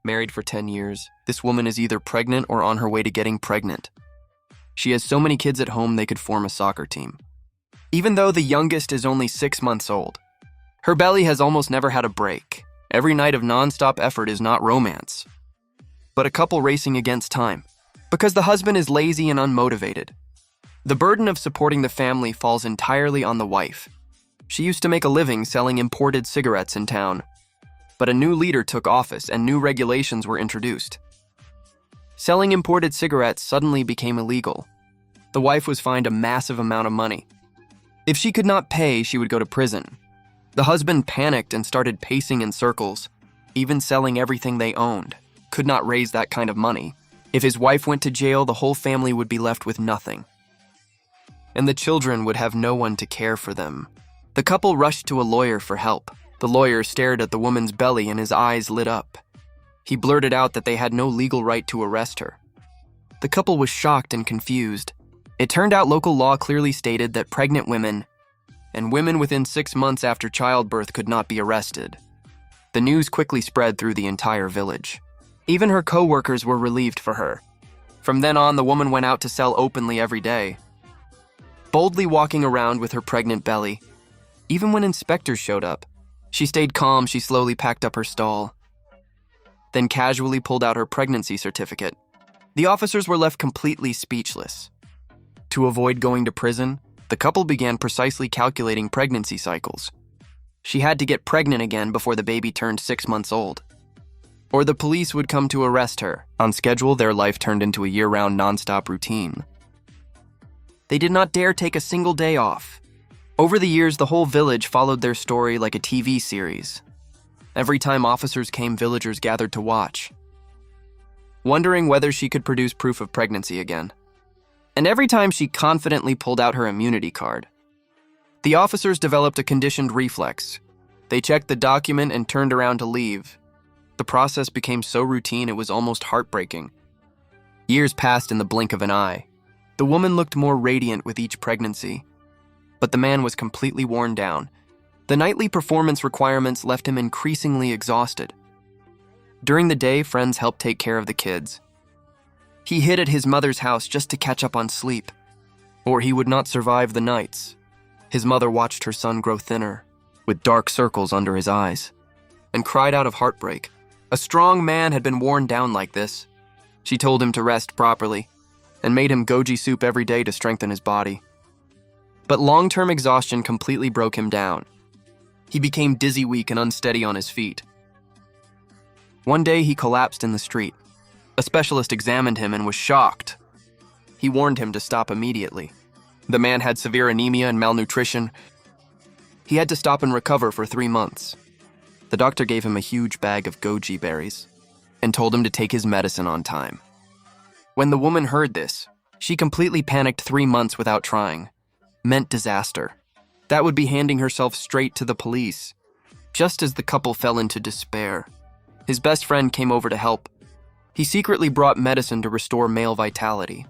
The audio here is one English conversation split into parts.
Married for 10 years, this woman is either pregnant or on her way to getting pregnant. She has so many kids at home they could form a soccer team. Even though the youngest is only 6 months old, her belly has almost never had a break. Every night of non-stop effort is not romance, but a couple racing against time, because the husband is lazy and unmotivated. The burden of supporting the family falls entirely on the wife. She used to make a living selling imported cigarettes in town, but a new leader took office and new regulations were introduced. Selling imported cigarettes suddenly became illegal. The wife was fined a massive amount of money. If she could not pay, she would go to prison. The husband panicked and started pacing in circles, even selling everything they owned. Could not raise that kind of money. If his wife went to jail, the whole family would be left with nothing. And the children would have no one to care for them. The couple rushed to a lawyer for help. The lawyer stared at the woman's belly and his eyes lit up. He blurted out that they had no legal right to arrest her. The couple was shocked and confused. It turned out local law clearly stated that pregnant women and women within 6 months after childbirth could not be arrested. The news quickly spread through the entire village. Even her co-workers were relieved for her. From then on, the woman went out to sell openly every day, boldly walking around with her pregnant belly. Even when inspectors showed up, she stayed calm. She slowly packed up her stall, then casually pulled out her pregnancy certificate. The officers were left completely speechless. To avoid going to prison, the couple began precisely calculating pregnancy cycles. She had to get pregnant again before the baby turned 6 months old, or the police would come to arrest her. On schedule, their life turned into a year-round non-stop routine. They did not dare take a single day off. Over the years, the whole village followed their story like a TV series. Every time officers came, villagers gathered to watch, wondering whether she could produce proof of pregnancy again. And every time she confidently pulled out her immunity card, the officers developed a conditioned reflex. They checked the document and turned around to leave. The process became so routine it was almost heartbreaking. Years passed in the blink of an eye. The woman looked more radiant with each pregnancy, but the man was completely worn down. The nightly performance requirements left him increasingly exhausted. During the day, friends helped take care of the kids. He hid at his mother's house just to catch up on sleep, or he would not survive the nights. His mother watched her son grow thinner, with dark circles under his eyes, and cried out of heartbreak. A strong man had been worn down like this. She told him to rest properly, and made him goji soup every day to strengthen his body. But long-term exhaustion completely broke him down. He became dizzy, weak, and unsteady on his feet. One day, he collapsed in the street. A specialist examined him and was shocked. He warned him to stop immediately. The man had severe anemia and malnutrition. He had to stop and recover for 3 months. The doctor gave him a huge bag of goji berries and told him to take his medicine on time. When the woman heard this, she completely panicked. 3 months without trying meant disaster. That would be handing herself straight to the police. Just as the couple fell into despair, his best friend came over to help. He secretly brought medicine to restore male vitality.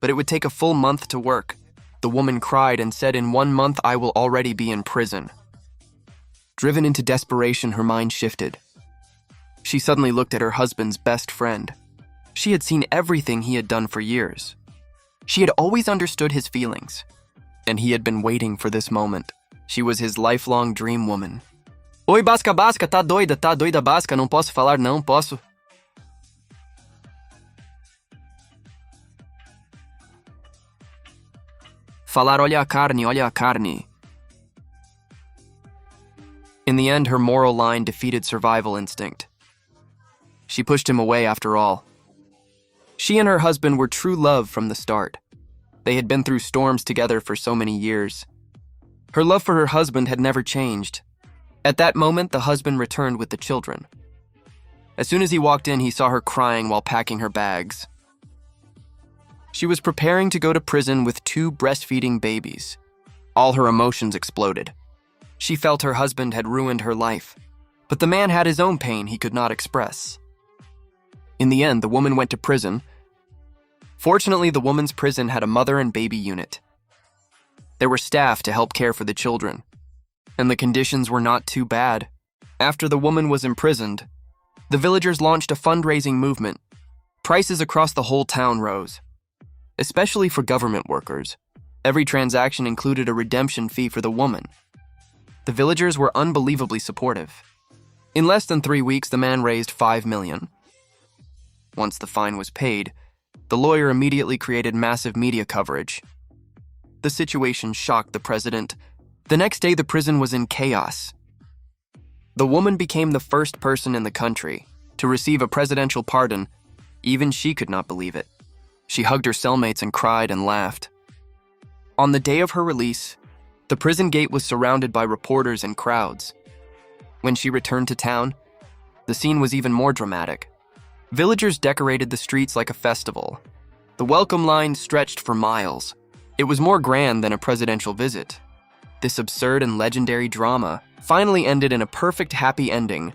But it would take a full month to work. The woman cried and said, "In 1 month, I will already be in prison." Driven into desperation, her mind shifted. She suddenly looked at her husband's best friend. She had seen everything he had done for years. She had always understood his feelings, and he had been waiting for this moment. She was his lifelong dream woman. Oi, Basca, Basca, tá doida, Basca, não posso falar, não posso. Falar, olha a carne, olha a carne. In the end, her moral line defeated survival instinct. She pushed him away after all. She and her husband were true love from the start. They had been through storms together for so many years. Her love for her husband had never changed. At that moment, the husband returned with the children. As soon as he walked in, he saw her crying while packing her bags. She was preparing to go to prison with 2 breastfeeding babies. All her emotions exploded. She felt her husband had ruined her life, but the man had his own pain he could not express. In the end, the woman went to prison. Fortunately, the woman's prison had a mother and baby unit. There were staff to help care for the children, and the conditions were not too bad. After the woman was imprisoned, The villagers launched a fundraising movement. Prices across the whole town rose, especially for government workers. Every transaction included a redemption fee for the woman. The villagers were unbelievably supportive. In less than 3 weeks, the man raised $5 million. Once the fine was paid, the lawyer immediately created massive media coverage. The situation shocked the president. The next day, the prison was in chaos. The woman became the first person in the country to receive a presidential pardon. Even she could not believe it. She hugged her cellmates and cried and laughed. On the day of her release, the prison gate was surrounded by reporters and crowds. When she returned to town, the scene was even more dramatic. Villagers decorated the streets like a festival. The welcome line stretched for miles. It was more grand than a presidential visit. This absurd and legendary drama finally ended in a perfect happy ending